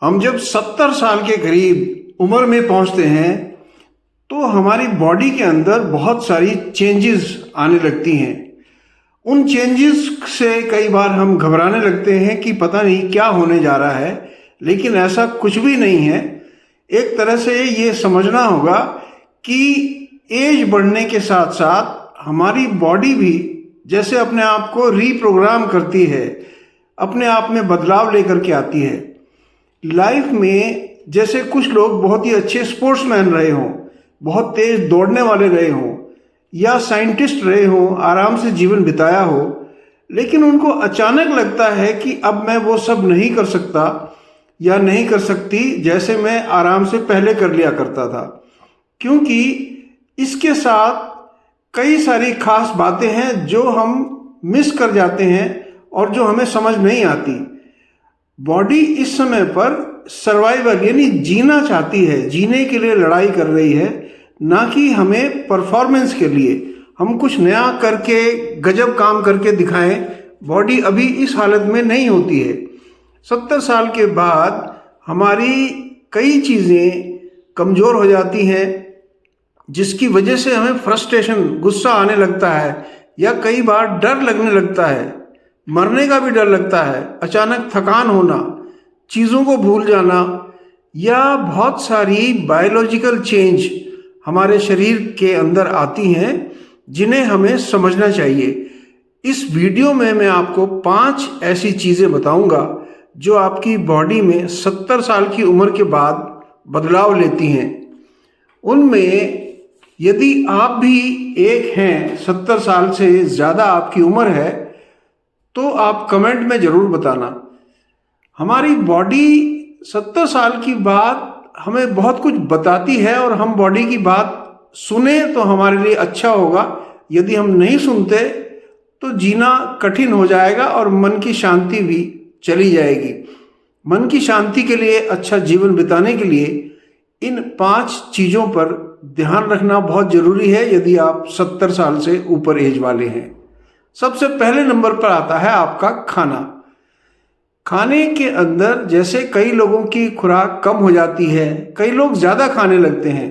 हम जब 70 साल के करीब उम्र में पहुंचते हैं तो हमारी बॉडी के अंदर बहुत सारी चेंजेस आने लगती हैं। उन चेंजेस से कई बार हम घबराने लगते हैं कि पता नहीं क्या होने जा रहा है, लेकिन ऐसा कुछ भी नहीं है। एक तरह से ये समझना होगा कि एज बढ़ने के साथ साथ हमारी बॉडी भी जैसे अपने आप को रीप्रोग्राम करती है, अपने आप में बदलाव लेकर के आती है। लाइफ में जैसे कुछ लोग बहुत ही अच्छे स्पोर्ट्समैन रहे हों, बहुत तेज दौड़ने वाले रहे हों, या साइंटिस्ट रहे हों, आराम से जीवन बिताया हो, लेकिन उनको अचानक लगता है कि अब मैं वो सब नहीं कर सकता या नहीं कर सकती जैसे मैं आराम से पहले कर लिया करता था, क्योंकि इसके साथ कई सारी खास बातें हैं जो हम मिस कर जाते हैं और जो हमें समझ नहीं आती। बॉडी इस समय पर सर्वाइवल यानी जीना चाहती है, जीने के लिए लड़ाई कर रही है, ना कि हमें परफॉर्मेंस के लिए हम कुछ नया करके गजब काम करके दिखाएं। बॉडी अभी इस हालत में नहीं होती है। 70 साल के बाद हमारी कई चीज़ें कमज़ोर हो जाती हैं, जिसकी वजह से हमें फ्रस्ट्रेशन, गुस्सा आने लगता है, या कई बार डर लगने लगता है, मरने का भी डर लगता है, अचानक थकान होना, चीज़ों को भूल जाना, या बहुत सारी बायोलॉजिकल चेंज हमारे शरीर के अंदर आती हैं जिन्हें हमें समझना चाहिए। इस वीडियो में मैं आपको 5 ऐसी चीज़ें बताऊंगा जो आपकी बॉडी में 70 साल की उम्र के बाद बदलाव लेती हैं। उनमें यदि आप भी एक हैं, 70 साल से ज़्यादा आपकी उम्र है, तो आप कमेंट में ज़रूर बताना। हमारी बॉडी 70 साल की बाद हमें बहुत कुछ बताती है और हम बॉडी की बात सुने तो हमारे लिए अच्छा होगा। यदि हम नहीं सुनते तो जीना कठिन हो जाएगा और मन की शांति भी चली जाएगी। मन की शांति के लिए, अच्छा जीवन बिताने के लिए इन 5 चीज़ों पर ध्यान रखना बहुत ज़रूरी है यदि आप 70 साल से ऊपर एज वाले हैं। सबसे पहले नंबर पर आता है आपका खाना। खाने के अंदर जैसे कई लोगों की खुराक कम हो जाती है, कई लोग ज़्यादा खाने लगते हैं,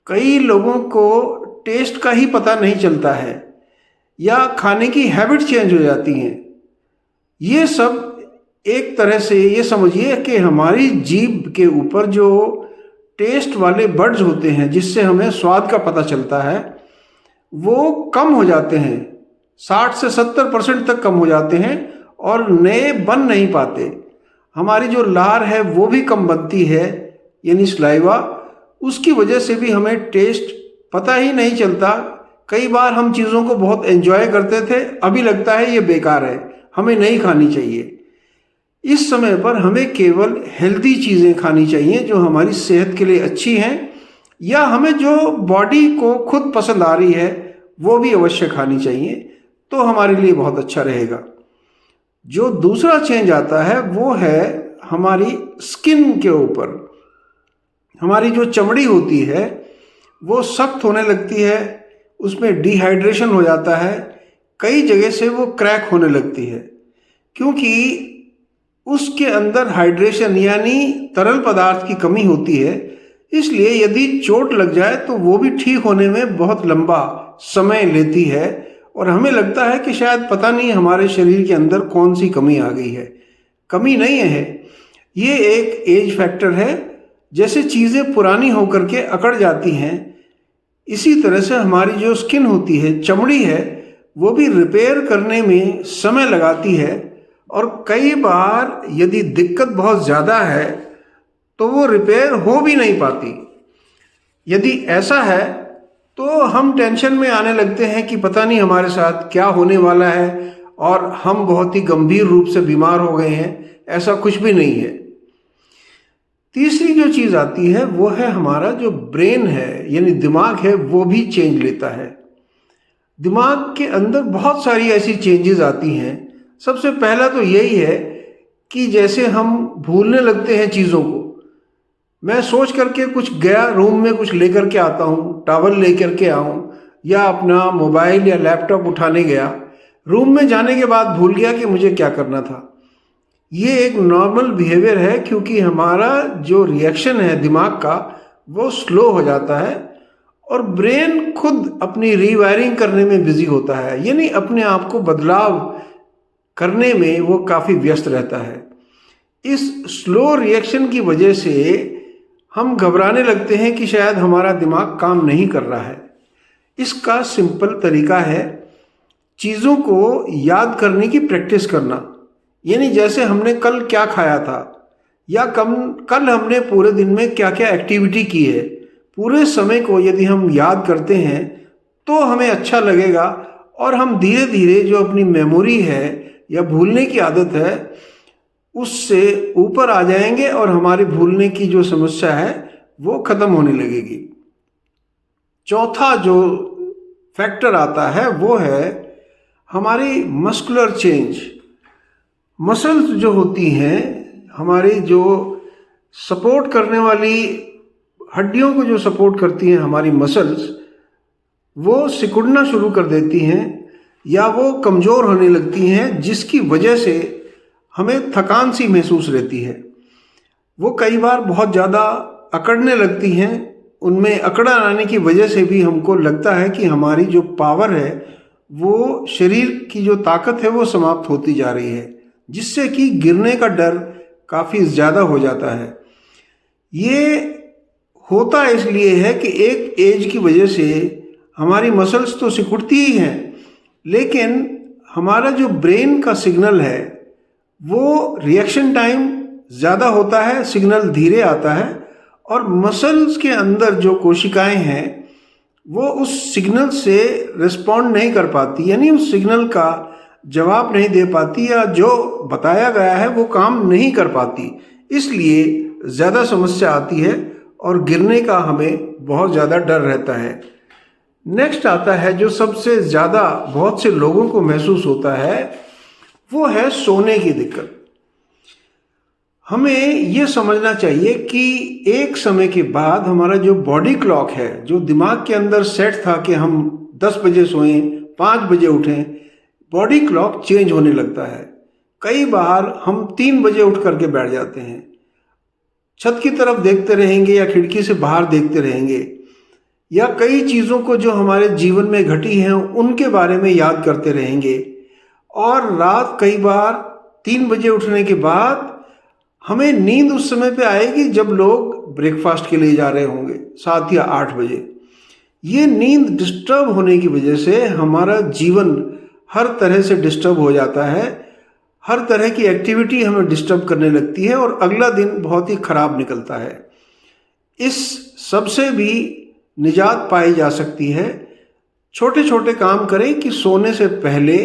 कई लोगों को टेस्ट का ही पता नहीं चलता है, या खाने की हैबिट चेंज हो जाती हैं। ये सब एक तरह से ये समझिए कि हमारी जीभ के ऊपर जो टेस्ट वाले बड्स होते हैं, जिससे हमें स्वाद का पता चलता है, वो कम हो जाते हैं। 60 से 70% तक कम हो जाते हैं और नए बन नहीं पाते। हमारी जो लार है वो भी कम बनती है, यानी स्लाइवा, उसकी वजह से भी हमें टेस्ट पता ही नहीं चलता। कई बार हम चीज़ों को बहुत एंजॉय करते थे, अभी लगता है ये बेकार है, हमें नहीं खानी चाहिए। इस समय पर हमें केवल हेल्दी चीज़ें खानी चाहिए जो हमारी सेहत के लिए अच्छी हैं, या हमें जो बॉडी को खुद पसंद आ रही है वो भी अवश्य खानी चाहिए, तो हमारे लिए बहुत अच्छा रहेगा। जो दूसरा चेंज आता है वो है हमारी स्किन के ऊपर। हमारी जो चमड़ी होती है वो सख्त होने लगती है, उसमें डिहाइड्रेशन हो जाता है, कई जगह से वो क्रैक होने लगती है, क्योंकि उसके अंदर हाइड्रेशन यानी तरल पदार्थ की कमी होती है। इसलिए यदि चोट लग जाए तो वो भी ठीक होने में बहुत लंबा समय लेती है और हमें लगता है कि शायद पता नहीं हमारे शरीर के अंदर कौन सी कमी आ गई है। कमी नहीं है, ये एक एज फैक्टर है। जैसे चीज़ें पुरानी होकर के अकड़ जाती हैं, इसी तरह से हमारी जो स्किन होती है, चमड़ी है, वो भी रिपेयर करने में समय लगाती है, और कई बार यदि दिक्कत बहुत ज़्यादा है तो वो रिपेयर हो भी नहीं पाती। यदि ऐसा है तो हम टेंशन में आने लगते हैं कि पता नहीं हमारे साथ क्या होने वाला है और हम बहुत ही गंभीर रूप से बीमार हो गए हैं। ऐसा कुछ भी नहीं है। तीसरी जो चीज़ आती है वो है हमारा जो ब्रेन है, यानी दिमाग है, वो भी चेंज लेता है। दिमाग के अंदर बहुत सारी ऐसी चेंजेस आती हैं। सबसे पहला तो यही है कि जैसे हम भूलने लगते हैं चीज़ों को। मैं सोच करके कुछ गया, रूम में कुछ लेकर के आता हूँ, टॉवल लेकर के आऊँ, या अपना मोबाइल या लैपटॉप उठाने गया, रूम में जाने के बाद भूल गया कि मुझे क्या करना था। ये एक नॉर्मल बिहेवियर है, क्योंकि हमारा जो रिएक्शन है दिमाग का वो स्लो हो जाता है और ब्रेन खुद अपनी रीवायरिंग करने में बिजी होता है, यानी अपने आप को बदलाव करने में वो काफ़ी व्यस्त रहता है। इस स्लो रिएक्शन की वजह से हम घबराने लगते हैं कि शायद हमारा दिमाग काम नहीं कर रहा है। इसका सिंपल तरीका है चीज़ों को याद करने की प्रैक्टिस करना, यानी जैसे हमने कल क्या खाया था या कल हमने पूरे दिन में क्या क्या एक्टिविटी की है, पूरे समय को यदि हम याद करते हैं तो हमें अच्छा लगेगा और हम धीरे धीरे जो अपनी मेमोरी है या भूलने की आदत है उससे ऊपर आ जाएंगे और हमारी भूलने की जो समस्या है वो खत्म होने लगेगी। चौथा जो फैक्टर आता है वो है हमारी मस्कुलर चेंज। मसल्स जो होती हैं, हमारी जो सपोर्ट करने वाली हड्डियों को जो सपोर्ट करती हैं हमारी मसल्स, वो सिकुड़ना शुरू कर देती हैं या वो कमज़ोर होने लगती हैं, जिसकी वजह से हमें थकान सी महसूस रहती है। वो कई बार बहुत ज़्यादा अकड़ने लगती हैं। उनमें अकड़न आने की वजह से भी हमको लगता है कि हमारी जो पावर है, वो शरीर की जो ताकत है वो समाप्त होती जा रही है, जिससे कि गिरने का डर काफ़ी ज़्यादा हो जाता है। ये होता इसलिए है कि एक एज की वजह से हमारी मसल्स तो सिकुड़ती ही हैं, लेकिन हमारा जो ब्रेन का सिग्नल है वो रिएक्शन टाइम ज़्यादा होता है, सिग्नल धीरे आता है और मसल्स के अंदर जो कोशिकाएं हैं वो उस सिग्नल से रिस्पॉन्ड नहीं कर पाती, यानी उस सिग्नल का जवाब नहीं दे पाती या जो बताया गया है वो काम नहीं कर पाती। इसलिए ज़्यादा समस्या आती है और गिरने का हमें बहुत ज़्यादा डर रहता है। नेक्स्ट आता है जो सबसे ज़्यादा बहुत से लोगों को महसूस होता है, वो है सोने की दिक्कत। हमें ये समझना चाहिए कि एक समय के बाद हमारा जो बॉडी क्लॉक है, जो दिमाग के अंदर सेट था कि हम 10 बजे सोएं, 5 बजे उठें, बॉडी क्लॉक चेंज होने लगता है। कई बार हम 3 बजे उठ करके बैठ जाते हैं, छत की तरफ देखते रहेंगे या खिड़की से बाहर देखते रहेंगे, या कई चीज़ों को जो हमारे जीवन में घटी हैं उनके बारे में याद करते रहेंगे। और रात कई बार 3 बजे उठने के बाद हमें नींद उस समय पे आएगी जब लोग ब्रेकफास्ट के लिए जा रहे होंगे 7 या 8 बजे। ये नींद डिस्टर्ब होने की वजह से हमारा जीवन हर तरह से डिस्टर्ब हो जाता है, हर तरह की एक्टिविटी हमें डिस्टर्ब करने लगती है और अगला दिन बहुत ही खराब निकलता है। इस सबसे भी निजात पाई जा सकती है। छोटे छोटे काम करें कि सोने से पहले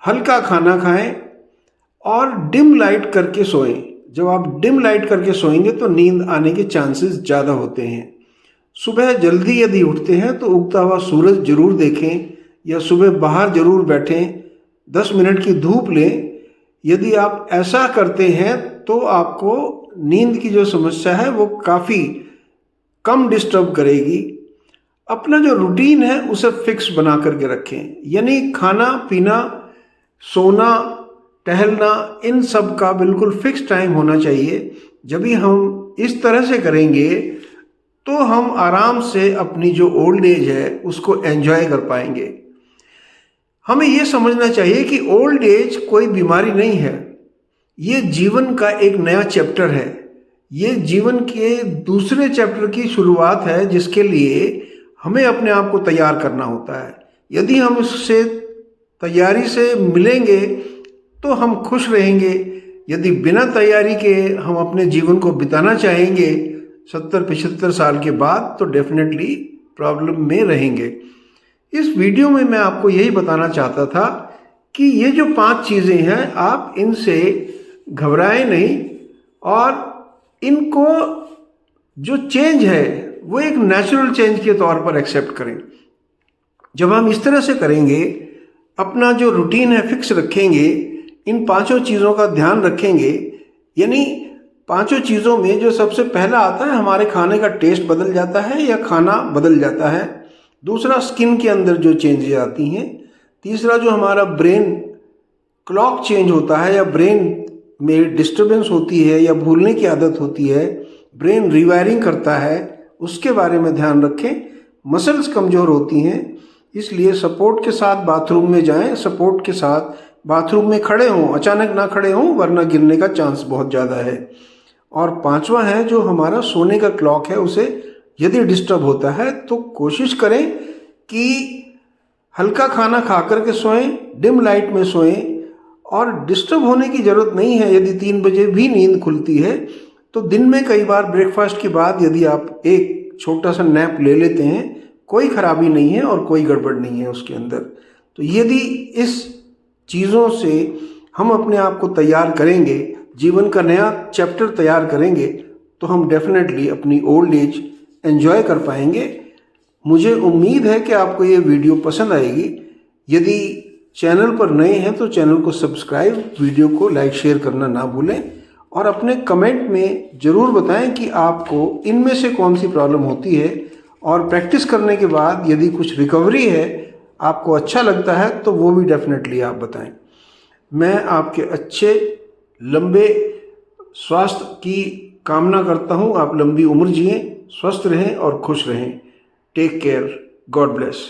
हल्का खाना खाएं और डिम लाइट करके सोएं। जब आप डिम लाइट करके सोएंगे तो नींद आने के चांसेस ज़्यादा होते हैं। सुबह जल्दी यदि उठते हैं तो उगता हुआ सूरज जरूर देखें या सुबह बाहर जरूर बैठें, 10 मिनट की धूप लें। यदि आप ऐसा करते हैं तो आपको नींद की जो समस्या है वो काफ़ी कम डिस्टर्ब करेगी। अपना जो रूटीन है उसे फिक्स बना करके रखें, यानी खाना पीना, सोना, टहलना, इन सब का बिल्कुल फिक्स टाइम होना चाहिए। जब भी हम इस तरह से करेंगे तो हम आराम से अपनी जो ओल्ड एज है उसको एंजॉय कर पाएंगे। हमें ये समझना चाहिए कि ओल्ड एज कोई बीमारी नहीं है, ये जीवन का एक नया चैप्टर है। ये जीवन के दूसरे चैप्टर की शुरुआत है, जिसके लिए हमें अपने आप को तैयार करना होता है। यदि हम इससे तैयारी से मिलेंगे तो हम खुश रहेंगे। यदि बिना तैयारी के हम अपने जीवन को बिताना चाहेंगे 70-75 साल के बाद, तो डेफिनेटली प्रॉब्लम में रहेंगे। इस वीडियो में मैं आपको यही बताना चाहता था कि ये जो 5 चीज़ें हैं, आप इनसे घबराएं नहीं और इनको जो चेंज है वो एक नेचुरल चेंज के तौर पर एक्सेप्ट करें। जब हम इस तरह से करेंगे, अपना जो रूटीन है फिक्स रखेंगे, इन 5 चीज़ों का ध्यान रखेंगे, यानी 5 चीज़ों में जो सबसे पहला आता है, हमारे खाने का टेस्ट बदल जाता है या खाना बदल जाता है। दूसरा, स्किन के अंदर जो चेंजेस आती हैं। तीसरा, जो हमारा ब्रेन क्लॉक चेंज होता है या ब्रेन में डिस्टरबेंस होती है या भूलने की आदत होती है, ब्रेन रिवायरिंग करता है, उसके बारे में ध्यान रखें। मसल्स कमज़ोर होती हैं, इसलिए सपोर्ट के साथ बाथरूम में जाएं, सपोर्ट के साथ बाथरूम में खड़े हों, अचानक ना खड़े हों वरना गिरने का चांस बहुत ज़्यादा है। और पांचवा है जो हमारा सोने का क्लॉक है, उसे यदि डिस्टर्ब होता है तो कोशिश करें कि हल्का खाना खा करके सोएं, डिम लाइट में सोएं, और डिस्टर्ब होने की ज़रूरत नहीं है। यदि 3 बजे भी नींद खुलती है तो दिन में कई बार ब्रेकफास्ट के बाद यदि आप एक छोटा सा नैप ले लेते हैं, कोई खराबी नहीं है और कोई गड़बड़ नहीं है उसके अंदर। तो यदि इस चीज़ों से हम अपने आप को तैयार करेंगे, जीवन का नया चैप्टर तैयार करेंगे, तो हम डेफिनेटली अपनी ओल्ड एज एंजॉय कर पाएंगे। मुझे उम्मीद है कि आपको ये वीडियो पसंद आएगी। यदि चैनल पर नए हैं तो चैनल को सब्सक्राइब, वीडियो को लाइक शेयर करना ना भूलें, और अपने कमेंट में ज़रूर बताएं कि आपको इनमें से कौन सी प्रॉब्लम होती है, और प्रैक्टिस करने के बाद यदि कुछ रिकवरी है, आपको अच्छा लगता है, तो वो भी डेफिनेटली आप बताएं। मैं आपके अच्छे लंबे स्वास्थ्य की कामना करता हूँ। आप लंबी उम्र जिएं, स्वस्थ रहें और खुश रहें। Take care, God bless.